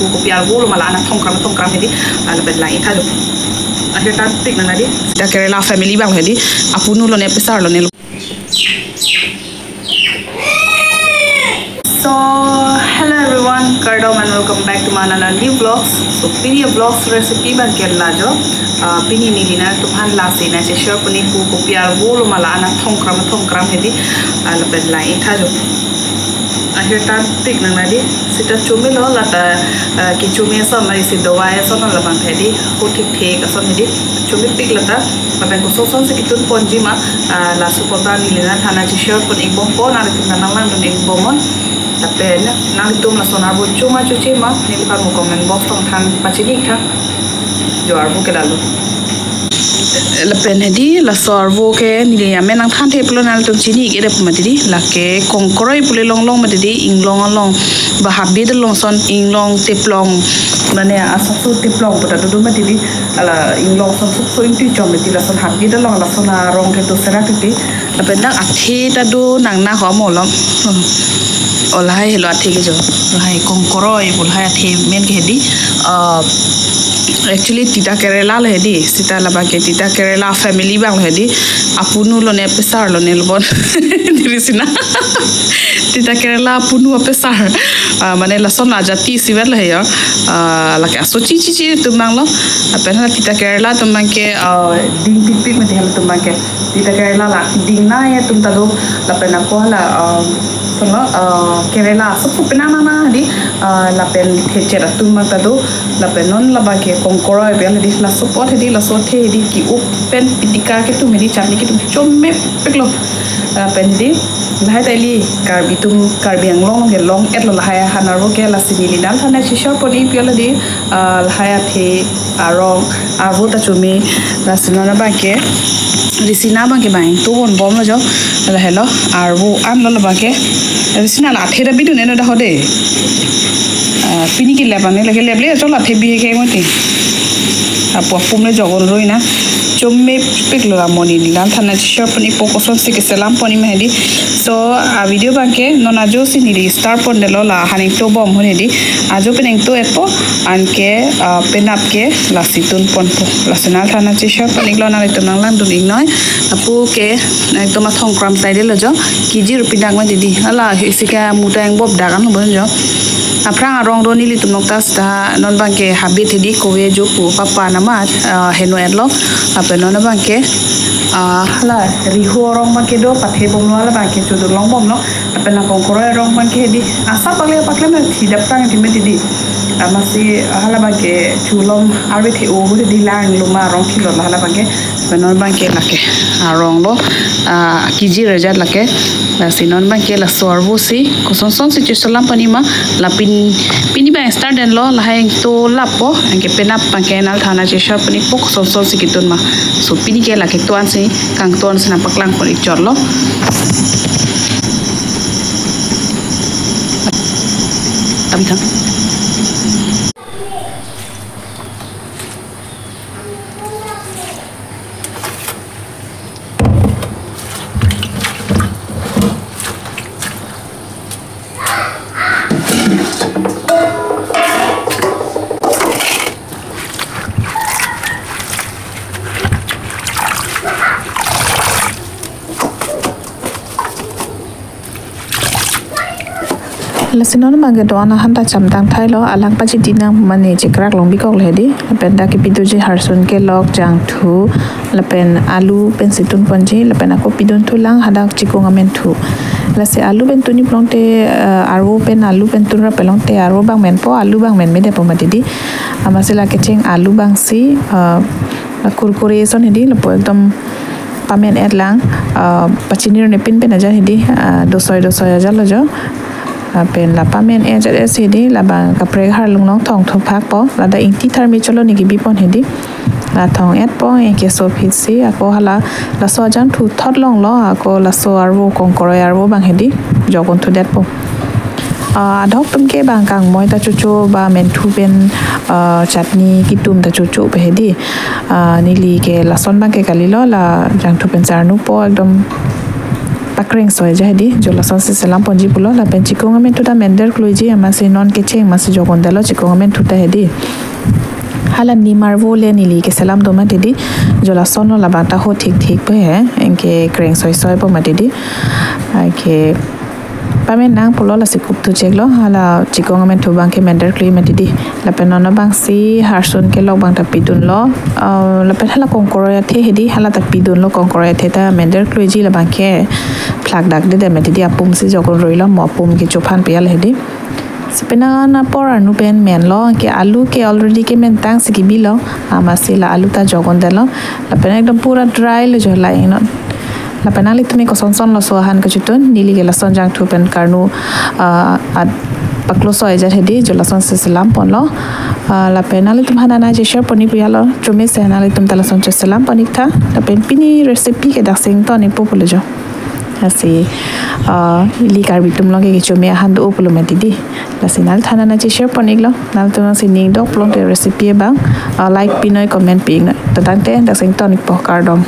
ku ko pial bulu mala anak thongkram hedi ala ben lai tha jo akhir tan pik na di da Kerala family bang hedi apunu lo ne pesar lo ne. So hello everyone, Kardom and welcome back to my another new vlogs. So pini vlogs recipe ban kerla jo pini nilina tuhan lasi na che share puni ku ko piar bulu mala anak thongkram hedi ala ben lai tha jo akhir tan pik na di sita chumi lo lata ki chumi so mari si dowa so na laban hedi ko thik ason hedi chumi pik lata papen ko so se kitun ponji ma la supota nilina thana che share pun ik bom po na kin na man don ik bomon tapi nang tum la sonar bo chuma chuchi ma ni par mo comment box tong than pachini tha jor bu ke dalu la pen hedi la sorvo ke ni ya men nang than the plonal tum chini ke de pumadi la ke kongkoroi pule long madidi inglong ba habbi de long son inglong teplong mane asasu teplong pata du madidi ala inglong son so inti chometi la son habbi de long la son rong ke to sera ke la pen nang athi ta du nang na ho mo lom olhai helo athe ke jo hai kongkoroi bolhai athe men ke hedi actually tita Kerala le hedi sita laba ke tita Kerala family bang hedi apunu lo ne pesar lo ne lobon dirisina tita Kerala apunu pesar mane la son la jati siver le ya la ke so chi tumang lo apena tita Kerala tumang ke ding pik me hel tumang ke tita Kerala la ding na ya tum tado la pena ko la sono Kerala so pena na di la pen thechera tumang tado la penon la ba ke kongkoro e bel di la support hedi la so the hedi ki open pitika ke tu meri chapni ke tu chomme peklo pen di lai tali karbi anglong ke long et la haya hanaro ke la simili dal thana chisho podi piala di la haya the arong avu ta chumi la sinona ba ke risina ba ke bai to bon bom lo jo la hello arvu an lo ba ke risina la the da bidu ne no da hode pini ke lebane lage leble chola thebi ke moti apo pumle jogon roina chomme peklo ramoni dilan thana chisho pani pokoson se ke salam pani mehdi so a video banke nona jo si ni star pon de lola haning to bom hone di ajo peneng to epo anke penap ke lasitun pon po lasenal thana chisho pani lona le tonang lan dun ignoi apu ke ekdom thongkram side lo jo kiji rupi dang ma didi ala isika mutang bob dagan bon jo aprang arong doni li tumok tas ta non banke habit hedi kowe jo pu papa namat heno erlo ape non banke la riho rong banke do pathe bom wala banke chudur long bom no ape na kongkoro rong banke hedi asa pakle me thidap tang ti me didi amasi hala banke chulom arbe the o hu di lang luma rong khilo hala banke non banke lake arong lo kiji rejat lake sinon banke la sorvo si koson si chusalam panima la pini ba start den lo la hang to lapo anke penap banke nal thana chesha pani pok son si kitun ma so pini ke la ke tuan si kang tuan sina paklang poni chorlo tam Lasinon mage doana hanta chamtang thailo alang pachi dinang mane chikrak long bikok ledi lapen da ki piduji harsun ke lok jang thu lapen alu pen situn ponji lapen ako pidun thulang hadak chikong amen thu lase alu pen tuni plongte aru pen alu pen tunra pelongte aru bang men po alu bang men mede pomatidi amasela kecheng alu bang si kurkure son hedi lapo ekdom pamen etlang pachinir ne pin pen aja hedi dosoi aja lojo pen la pamen e jet sd la ba kapre har lunglong thong tho phak po la da inti tharmi cholo ni gi bi pon hedi la thong et po e ke so phit si ako hala la so jan thu thot long lo ako la so arwo kongkoro arwo bang hedi jogon thu det po adhok tum ke bang kang moi ta chuchu ba men thu ben chutney ki tum ta chuchu pe hedi nili ke la son bang ke kalilo la jang thu pen sarnu po ekdom pakring soi ja di jolason se selam ponji pulo la pen chikong amen tuta mender kluji amase non ke cheng mase jogon dalo chikong amen tuta hedi hala ni marvo le ni li ke selam do ma dedi jolason la bata ho thik thik pe hai enke kreng soi soi po ma dedi ke pamen nang pulo la sikup tu chek lo hala chikong amen thu bang ke mender kli ma dedi la pen non bang si harsun ke lok bang ta pidun lo la pen hala kongkoroya the hedi hala ta pidun lo kongkoroya the ta mender kluji la bang ke plak dak de me dedi apum si jogon roilo mo apum ke chophan pial hedi sepena na por anu pen men lo ke alu ke already ke men tang siki bilo amasila alu ta jogon delo la pen ekdom pura dry lo jo lai no la penali tumi ko son lo so han ka chutun nili ke la son jang thu pen karnu at paklo so eja hedi jo la son se salam pon lo la penali tum hanana je share poni pialo chumi se hanali tum tala son che salam poni tha la pen pini recipe ke dak sing to ni popule jo asi ili karbi tum lo ke chumi han do popule metidi la sinal hanana je share poni lo nal tum sining dok plong te recipe bang like pinoi comment ping ta dang te dak sing to ni po kardom